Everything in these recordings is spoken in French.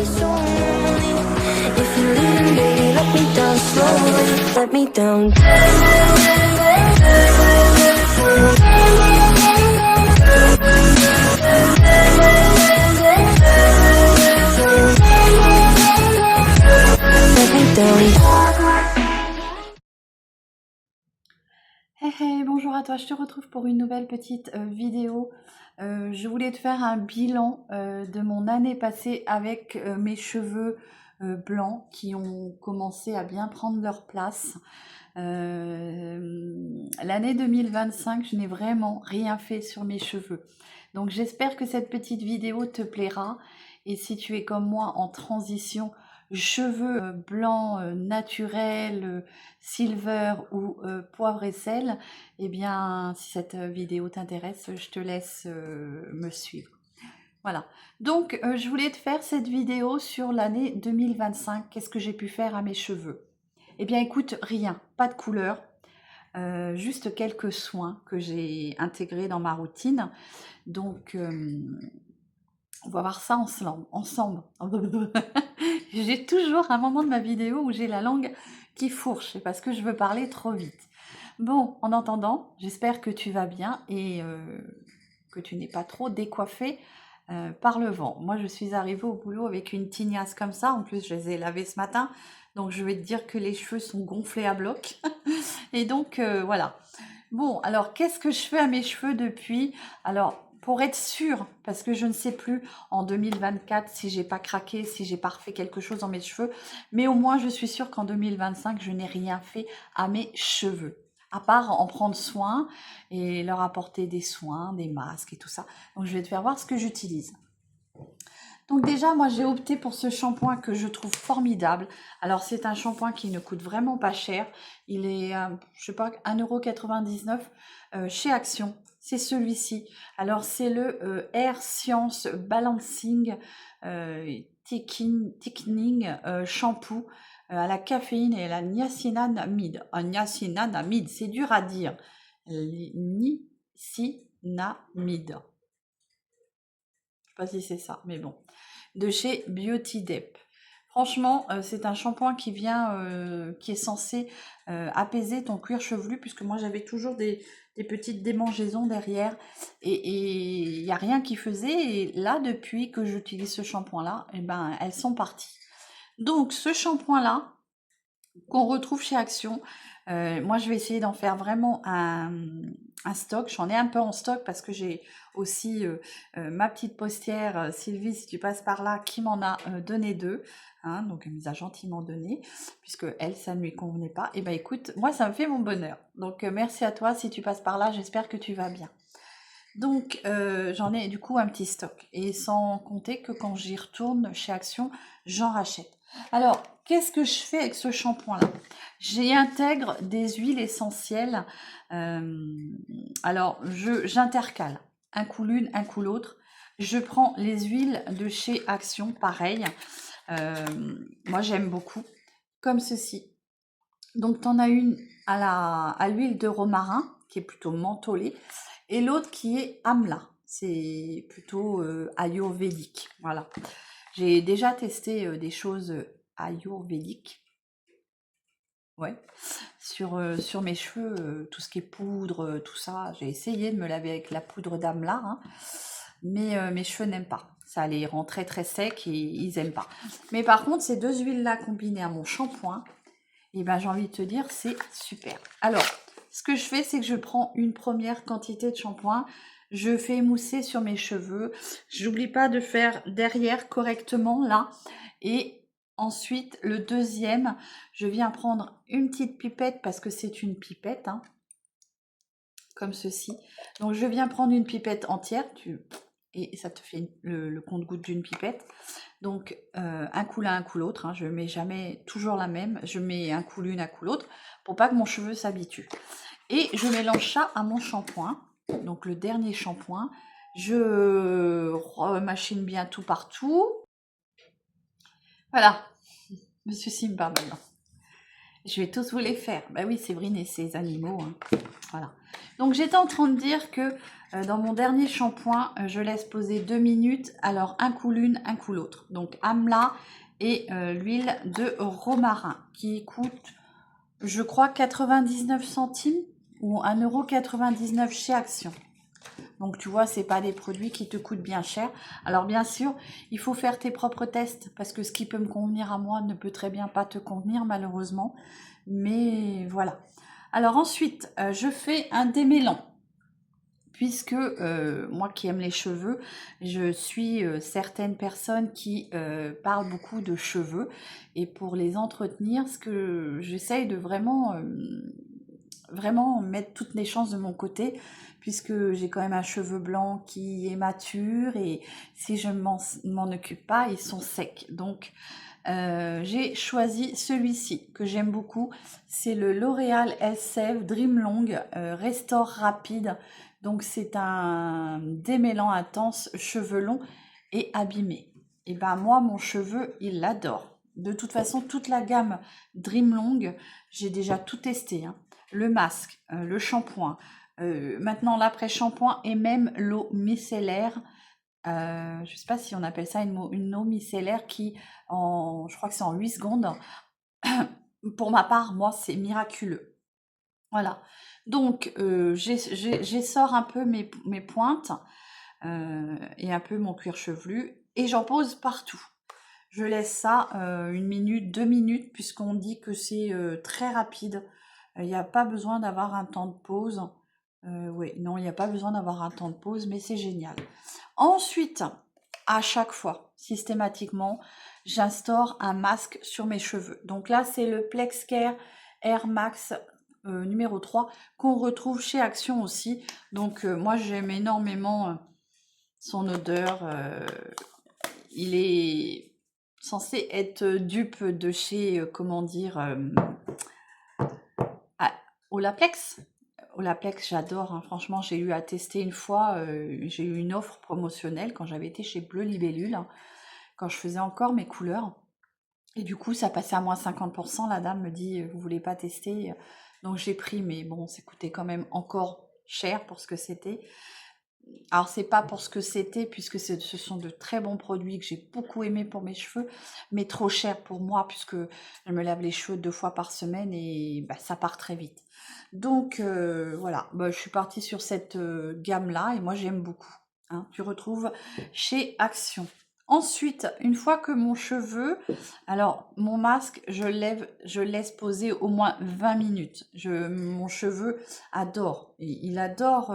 so lonely. If you're leaving, baby, let me down slowly. Let me down. Let me down. Hey, hey, bonjour à toi, je te retrouve pour une nouvelle petite vidéo. Je voulais te faire un bilan de mon année passée avec mes cheveux blancs qui ont commencé à bien prendre leur place. L'année 2025, je n'ai vraiment rien fait sur mes cheveux. Donc j'espère que cette petite vidéo te plaira. Et si tu es comme moi en transition, cheveux blancs naturels, silver ou poivre et sel, eh bien si cette vidéo t'intéresse, je te laisse me suivre. Voilà, donc je voulais te faire cette vidéo sur l'année 2025. Qu'est-ce que j'ai pu faire à mes cheveux? Eh bien écoute, rien, pas de couleur, juste quelques soins que j'ai intégrés dans ma routine. Donc on va voir ça ensemble. J'ai toujours un moment de ma vidéo où j'ai la langue qui fourche, c'est parce que je veux parler trop vite. Bon, en attendant, j'espère que tu vas bien et que tu n'es pas trop décoiffé par le vent. Moi, je suis arrivée au boulot avec une tignasse comme ça. En plus, je les ai lavés ce matin. Donc, je vais te dire que les cheveux sont gonflés à bloc. Et donc, voilà. Bon, alors, qu'est-ce que je fais à mes cheveux depuis? Alors, pour être sûre, parce que je ne sais plus en 2024 si j'ai pas craqué, si j'ai pas refait quelque chose dans mes cheveux, mais au moins, je suis sûre qu'en 2025, je n'ai rien fait à mes cheveux. À part en prendre soin et leur apporter des soins, des masques et tout ça. Donc, je vais te faire voir ce que j'utilise. Donc déjà, moi, j'ai opté pour ce shampoing que je trouve formidable. Alors, c'est un shampoing qui ne coûte vraiment pas cher. Il est, je sais pas, 1,99 € chez Action. C'est celui-ci. Alors, c'est le Air Science Balancing Thickening Shampoo à la caféine et à la niacinamide. Niacinamide, c'est dur à dire. Niacinamide. Je sais pas si c'est ça, mais bon. De chez Beauty Dep. Franchement, c'est un shampoing qui vient, qui est censé apaiser ton cuir chevelu, puisque moi j'avais toujours des petites démangeaisons derrière, et il n'y a rien qui faisait. Et là, depuis que j'utilise ce shampoing-là, eh ben, elles sont parties. Donc, ce shampoing-là, qu'on retrouve chez Action, moi je vais essayer d'en faire vraiment un stock. J'en ai un peu en stock parce que j'ai aussi ma petite postière Sylvie, si tu passes par là, qui m'en a donné 2, hein, donc elle nous a gentiment donné, puisque elle, ça ne lui convenait pas. Et ben écoute, moi ça me fait mon bonheur, donc merci à toi si tu passes par là, j'espère que tu vas bien. Donc j'en ai du coup un petit stock, et sans compter que quand j'y retourne chez Action, j'en rachète. Alors, qu'est-ce que je fais avec ce shampoing-là? J'y intègre des huiles essentielles. Alors, j'intercale. Un coup l'une, un coup l'autre. Je prends les huiles de chez Action, pareil. Moi, j'aime beaucoup. Comme ceci. Donc, tu en as une à l'huile de romarin, qui est plutôt mentholée, et l'autre qui est amla. C'est plutôt ayurvédique. Voilà. J'ai déjà testé des choses ayurvédiques, ouais, sur mes cheveux, tout ce qui est poudre, tout ça. J'ai essayé de me laver avec la poudre d'amla, hein, mais mes cheveux n'aiment pas. Ça les rend très très secs et ils n'aiment pas. Mais par contre, ces deux huiles-là combinées à mon shampoing, et ben, j'ai envie de te dire, c'est super. Alors, ce que je fais, c'est que je prends une première quantité de shampoing, je fais émousser sur mes cheveux. J'oublie pas de faire derrière correctement, là. Et ensuite, le deuxième, je viens prendre une petite pipette, parce que c'est une pipette, hein, comme ceci. Donc, je viens prendre une pipette entière, et ça te fait le compte-gouttes d'une pipette. Donc, un coup l'un, un coup l'autre, hein, je mets jamais toujours la même, je mets un coup l'une, un coup l'autre, pour pas que mon cheveu s'habitue. Et je mélange ça à mon shampoing, donc le dernier shampoing. Je remachine bien tout partout. Voilà, Monsieur Sim parle maintenant. Je vais tous vous les faire. Bah oui, Séverine et ses animaux, hein. Voilà. Donc j'étais en train de dire que dans mon dernier shampoing, je laisse poser 2 minutes. Alors un coup l'une, un coup l'autre. Donc Amla et l'huile de romarin qui coûte, je crois, 99 centimes ou 1,99 € chez Action. Donc tu vois, c'est pas des produits qui te coûtent bien cher. Alors bien sûr, il faut faire tes propres tests parce que ce qui peut me convenir à moi ne peut très bien pas te convenir malheureusement. Mais voilà. Alors ensuite, je fais un démêlant. Puisque moi qui aime les cheveux, je suis certaines personnes qui parlent beaucoup de cheveux. Et pour les entretenir, ce que j'essaye de vraiment mettre toutes les chances de mon côté, puisque j'ai quand même un cheveu blanc qui est mature et si je ne m'en occupe pas, ils sont secs. Donc j'ai choisi celui-ci que j'aime beaucoup, c'est le L'Oréal Elseve Dream Long Restore Rapide. Donc c'est un démêlant intense cheveux longs et abîmés. Et ben moi mon cheveu il l'adore. De toute façon toute la gamme Dream Long, j'ai déjà tout testé, hein. Le masque, le shampoing, maintenant l'après-shampoing et même l'eau micellaire. Je ne sais pas si on appelle ça une eau micellaire qui, je crois que c'est en 8 secondes. Pour ma part, moi, c'est miraculeux. Voilà. Donc, j'essore un peu mes pointes et un peu mon cuir chevelu et j'en pose partout. Je laisse ça 1 minute, 2 minutes, puisqu'on dit que c'est très rapide. Il n'y a pas besoin d'avoir un temps de pause. Oui, non, il n'y a pas besoin d'avoir un temps de pause, mais c'est génial. Ensuite, à chaque fois, systématiquement, j'instaure un masque sur mes cheveux. Donc là, c'est le PlexCare Air Max numéro 3 qu'on retrouve chez Action aussi. Donc moi, j'aime énormément son odeur. Il est censé être dupe de chez, comment dire, Olaplex. Olaplex, j'adore, hein. Franchement, j'ai eu à tester une fois, j'ai eu une offre promotionnelle quand j'avais été chez Bleu Libellule, hein, quand je faisais encore mes couleurs. Et du coup, ça passait à moins 50%. La dame me dit, vous voulez pas tester? Donc j'ai pris, mais bon, ça coûtait quand même encore cher pour ce que c'était. Alors c'est pas pour ce que c'était, puisque ce sont de très bons produits que j'ai beaucoup aimé pour mes cheveux, mais trop cher pour moi, puisque je me lave les cheveux 2 fois par semaine et bah, ça part très vite. Donc voilà, bah, je suis partie sur cette gamme-là et moi j'aime beaucoup, hein. Tu retrouves chez Action. Ensuite, une fois que mon cheveu, alors mon masque, je laisse poser au moins 20 minutes. Mon cheveu adore, il adore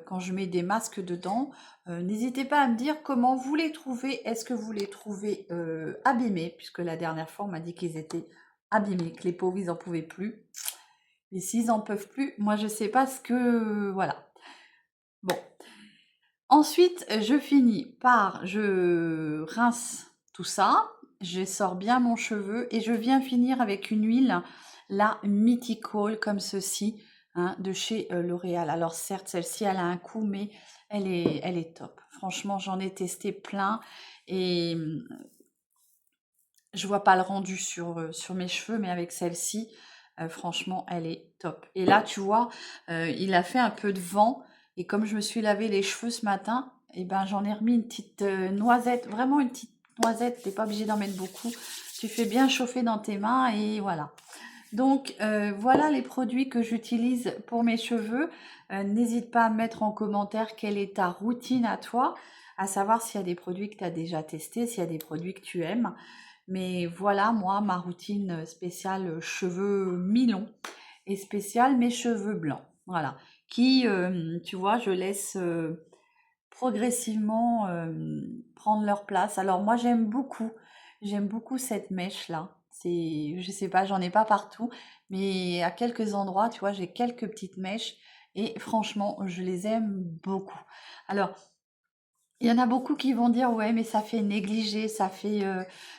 quand je mets des masques dedans. N'hésitez pas à me dire comment vous les trouvez. Est-ce que vous les trouvez abîmés, puisque la dernière fois on m'a dit qu'ils étaient abîmés, que les pauvres ils n'en pouvaient plus. Et s'ils n'en peuvent plus, moi je sais pas ce que... Voilà. Bon. Ensuite, je finis par... Je rince tout ça. Je sors bien mon cheveu. Et je viens finir avec une huile, la Mythical, comme ceci, hein, de chez L'Oréal. Alors certes, celle-ci, elle a un coût, mais elle est top. Franchement, j'en ai testé plein. Et je vois pas le rendu sur mes cheveux, mais avec celle-ci, franchement, elle est top. Et là, tu vois, il a fait un peu de vent. Et comme je me suis lavé les cheveux ce matin, et ben, j'en ai remis une petite noisette, vraiment une petite noisette. T'es pas obligé d'en mettre beaucoup. Tu fais bien chauffer dans tes mains et voilà. Donc, voilà les produits que j'utilise pour mes cheveux. N'hésite pas à mettre en commentaire quelle est ta routine à toi, à savoir s'il y a des produits que tu as déjà testés, s'il y a des produits que tu aimes. Mais voilà, moi, ma routine spéciale cheveux mi-longs et spéciale mes cheveux blancs. Voilà. Qui, tu vois, je laisse progressivement prendre leur place. Alors moi, j'aime beaucoup cette mèche-là. Je sais pas, j'en ai pas partout, mais à quelques endroits, tu vois, j'ai quelques petites mèches et franchement, je les aime beaucoup. Alors, il y en a beaucoup qui vont dire ouais, mais ça fait négligé, ça fait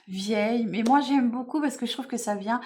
vieille. Mais moi, j'aime beaucoup parce que je trouve que ça vient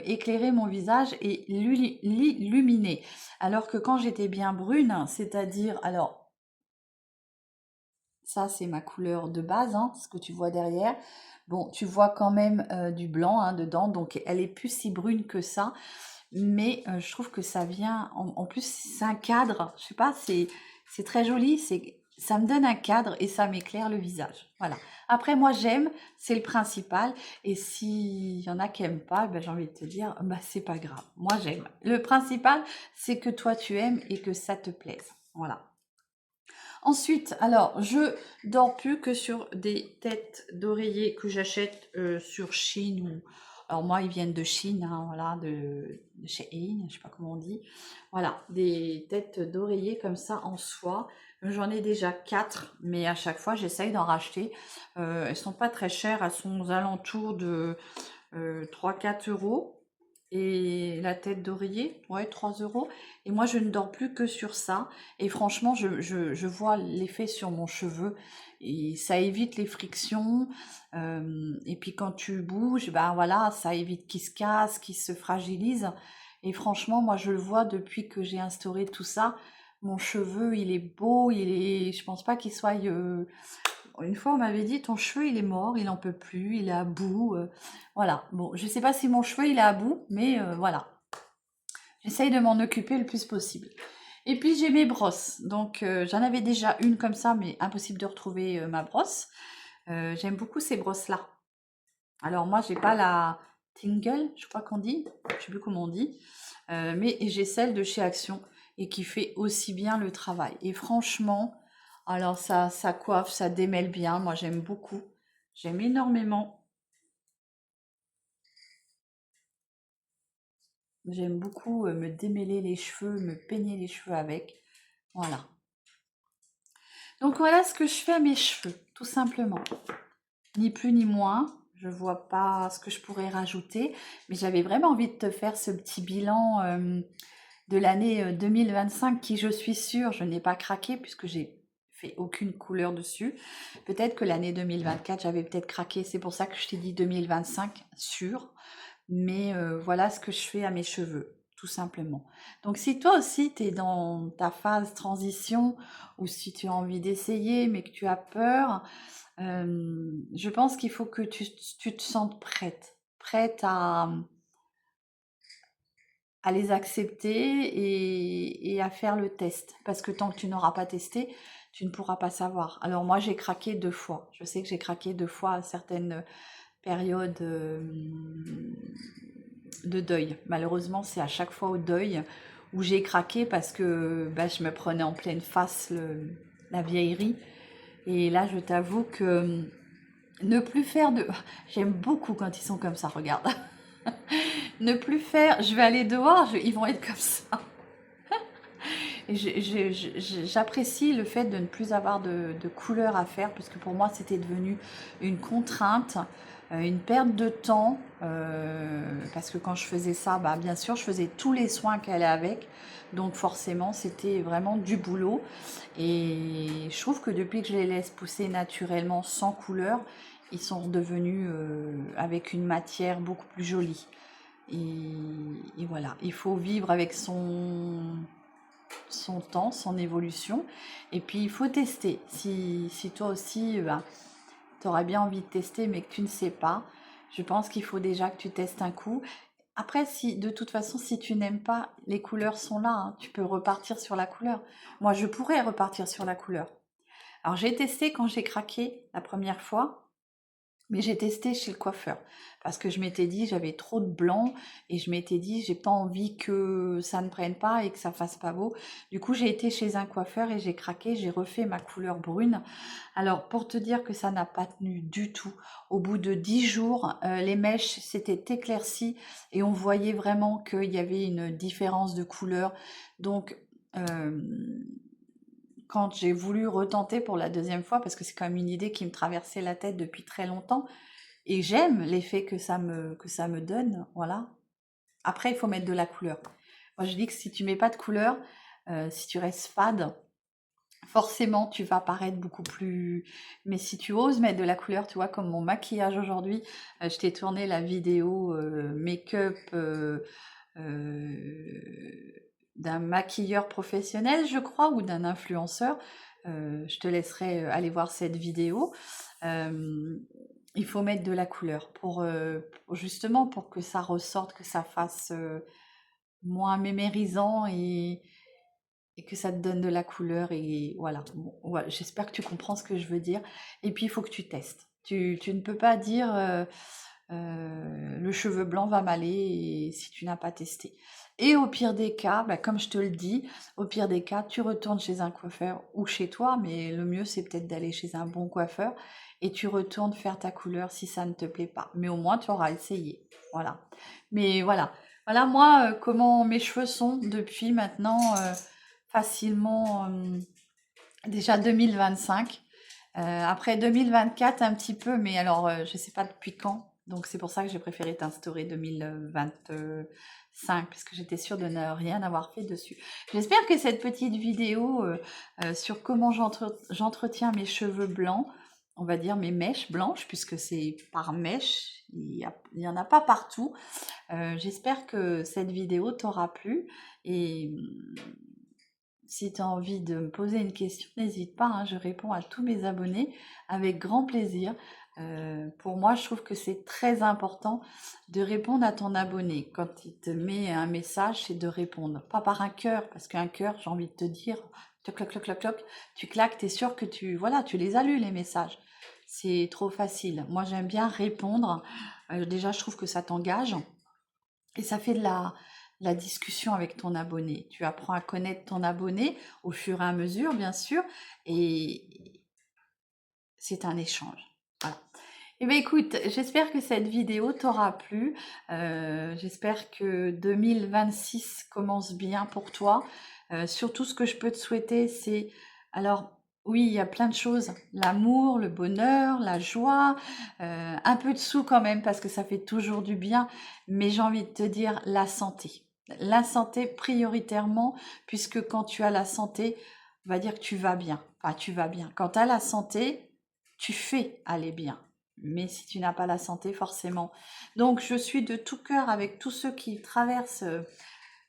éclairer mon visage et l'illuminer. Alors que quand j'étais bien brune, c'est-à-dire, alors, Ça, c'est ma couleur de base, hein, ce que tu vois derrière. Bon, tu vois quand même du blanc hein, dedans, donc elle est plus si brune que ça. Mais je trouve que ça vient, en plus, c'est un cadre, je sais pas, c'est très joli, ça me donne un cadre et ça m'éclaire le visage. Voilà. Après, moi, j'aime, c'est le principal. Et s'il y en a qui n'aiment pas, ben, j'ai envie de te dire, bah, c'est pas grave. Moi, j'aime. Le principal, c'est que toi, tu aimes et que ça te plaise. Voilà. Ensuite, alors, je dors plus que sur des têtes d'oreiller que j'achète sur Chine ou... Alors moi, ils viennent de Chine, hein, voilà, de chez Hein, je sais pas comment on dit. Voilà, des têtes d'oreiller comme ça en soie. J'en ai déjà 4, mais à chaque fois, j'essaye d'en racheter. Elles sont pas très chères, elles sont aux alentours de 3-4 euros. Et la tête d'oreiller, ouais, 3 euros. Et moi, je ne dors plus que sur ça. Et franchement, je vois l'effet sur mon cheveu. Et ça évite les frictions. Et puis quand tu bouges, ben voilà, ça évite qu'il se casse, qu'il se fragilise. Et franchement, moi, je le vois depuis que j'ai instauré tout ça. Mon cheveu, il est beau, je pense pas qu'il soit une fois, on m'avait dit, ton cheveu, il est mort, il en peut plus, il est à bout. Voilà. Bon, je sais pas si mon cheveu, il est à bout, mais voilà. J'essaye de m'en occuper le plus possible. Et puis, j'ai mes brosses. Donc, j'en avais déjà une comme ça, mais impossible de retrouver ma brosse. J'aime beaucoup ces brosses-là. Alors, moi, j'ai pas la Tingle, je crois qu'on dit. Je sais plus comment on dit. Mais j'ai celle de chez Action et qui fait aussi bien le travail. Et franchement, alors ça coiffe, ça démêle bien. Moi, j'aime beaucoup. J'aime énormément. J'aime beaucoup me démêler les cheveux, me peigner les cheveux avec. Voilà. Donc voilà ce que je fais à mes cheveux, tout simplement. Ni plus ni moins. Je vois pas ce que je pourrais rajouter, mais j'avais vraiment envie de te faire ce petit bilan de l'année 2025 qui, je suis sûre, je n'ai pas craqué puisque j'ai fait aucune couleur dessus. Peut-être que l'année 2024, j'avais peut-être craqué, c'est pour ça que je t'ai dit 2025, sûr. Mais voilà ce que je fais à mes cheveux, tout simplement. Donc si toi aussi, tu es dans ta phase transition ou si tu as envie d'essayer mais que tu as peur, je pense qu'il faut que tu te sentes prête à les accepter et à faire le test. Parce que tant que tu n'auras pas testé, tu ne pourras pas savoir. Alors moi, j'ai craqué 2 fois. Je sais que j'ai craqué 2 fois à certaines périodes de deuil. Malheureusement, c'est à chaque fois au deuil où j'ai craqué parce que bah, je me prenais en pleine face la vieillerie. Et là, je t'avoue que ne plus faire de... J'aime beaucoup quand ils sont comme ça, regarde. Ne plus faire, je vais aller dehors, ils vont être comme ça. Et j'apprécie le fait de ne plus avoir de couleur à faire, parce que pour moi, c'était devenu une contrainte, une perte de temps, parce que quand je faisais ça, bah, bien sûr, je faisais tous les soins qu'elle allaient avec, donc forcément, c'était vraiment du boulot. Et je trouve que depuis que je les laisse pousser naturellement, sans couleur, ils sont devenus avec une matière beaucoup plus jolie. Et voilà, il faut vivre avec son temps, son évolution. Et puis, il faut tester. Si toi aussi, tu aurais bien envie de tester, mais que tu ne sais pas, je pense qu'il faut déjà que tu testes un coup. Après, si de toute façon, si tu n'aimes pas, les couleurs sont là, hein, tu peux repartir sur la couleur. Moi, je pourrais repartir sur la couleur. Alors, j'ai testé quand j'ai craqué la première fois. Mais j'ai testé chez le coiffeur parce que je m'étais dit j'avais trop de blanc et je m'étais dit j'ai pas envie que ça ne prenne pas et que ça fasse pas beau. Du coup, j'ai été chez un coiffeur et j'ai craqué, j'ai refait ma couleur brune. Alors pour te dire que ça n'a pas tenu du tout. Au bout de 10 jours, les mèches s'étaient éclaircies et on voyait vraiment qu'il y avait une différence de couleur. Donc quand j'ai voulu retenter pour la deuxième fois, parce que c'est quand même une idée qui me traversait la tête depuis très longtemps, et j'aime l'effet que ça me donne, voilà. Après, il faut mettre de la couleur. Moi, je dis que si tu mets pas de couleur, si tu restes fade, forcément, tu vas paraître beaucoup plus... Mais si tu oses mettre de la couleur, tu vois, comme mon maquillage aujourd'hui, je t'ai tourné la vidéo make-up d'un maquilleur professionnel, je crois, ou d'un influenceur. je te laisserai aller voir cette vidéo. Il faut mettre de la couleur justement pour que ça ressorte, que ça fasse moins mémérisant et que ça te donne de la couleur. Et voilà, bon, voilà. J'espère que tu comprends ce que je veux dire. Et puis, il faut que tu testes. Tu ne peux pas dire le cheveu blanc va m'aller si tu n'as pas testé. Et au pire des cas, bah, comme je te le dis, au pire des cas, tu retournes chez un coiffeur ou chez toi, mais le mieux c'est peut-être d'aller chez un bon coiffeur et tu retournes faire ta couleur si ça ne te plaît pas. Mais au moins tu auras essayé. Voilà. Mais voilà. Voilà moi comment mes cheveux sont depuis maintenant facilement déjà 2025. Après 2024 un petit peu, mais alors je sais pas depuis quand. Donc c'est pour ça que j'ai préféré t'instaurer 2025, parce que j'étais sûre de ne rien avoir fait dessus. J'espère que cette petite vidéo sur comment j'entretiens mes cheveux blancs, on va dire mes mèches blanches, puisque c'est par mèche, il y en a pas partout. J'espère que cette vidéo t'aura plu et si tu as envie de me poser une question, n'hésite pas, hein, je réponds à tous mes abonnés avec grand plaisir. Pour moi, je trouve que c'est très important de répondre à ton abonné. Quand il te met un message, c'est de répondre. Pas par un cœur, parce qu'un cœur, j'ai envie de te dire, toc, toc, toc, toc, toc, tu claques, tu es sûr que voilà, tu les as lus, les messages. C'est trop facile. Moi, j'aime bien répondre. Déjà, je trouve que ça t'engage. Et ça fait de la discussion avec ton abonné. Tu apprends à connaître ton abonné au fur et à mesure, bien sûr, et c'est un échange. Voilà. Eh bien écoute, j'espère que cette vidéo t'aura plu. J'espère que 2026 commence bien pour toi. Surtout ce que je peux te souhaiter, c'est... Alors oui, il y a plein de choses. L'amour, le bonheur, la joie, un peu de sous quand même parce que ça fait toujours du bien. Mais j'ai envie de te dire la santé. La santé prioritairement, puisque quand tu as la santé, on va dire que tu vas bien. Enfin, tu vas bien. Quand tu as la santé, tu fais aller bien. Mais si tu n'as pas la santé, forcément. Donc, je suis de tout cœur avec tous ceux qui traversent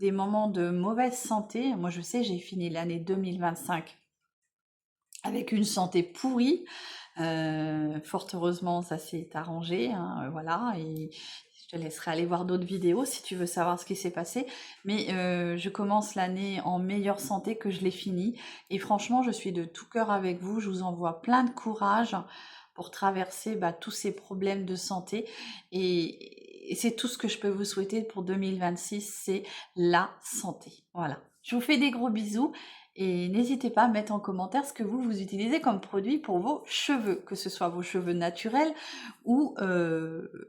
des moments de mauvaise santé. Moi, je sais, j'ai fini l'année 2025 avec une santé pourrie. Fort heureusement, ça s'est arrangé, hein, voilà, et je te laisserai aller voir d'autres vidéos si tu veux savoir ce qui s'est passé. Mais je commence l'année en meilleure santé que je l'ai finie. Et franchement, je suis de tout cœur avec vous. Je vous envoie plein de courage pour traverser tous ces problèmes de santé. Et c'est tout ce que je peux vous souhaiter pour 2026, c'est la santé. Voilà. Je vous fais des gros bisous. Et n'hésitez pas à mettre en commentaire ce que vous utilisez comme produit pour vos cheveux, que ce soit vos cheveux naturels ou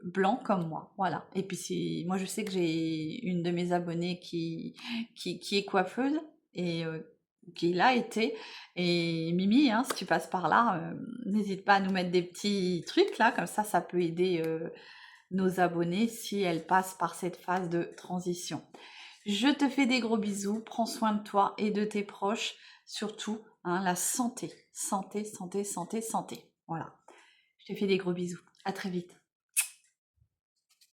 blancs comme moi. Voilà. Et puis moi je sais que j'ai une de mes abonnées qui est coiffeuse et qui l'a été. Et Mimi, hein, si tu passes par là, n'hésite pas à nous mettre des petits trucs là, comme ça peut aider nos abonnés si elles passent par cette phase de transition. Je te fais des gros bisous, prends soin de toi et de tes proches, surtout hein, la santé. Santé, santé, santé, santé. Voilà. Je te fais des gros bisous. À très vite.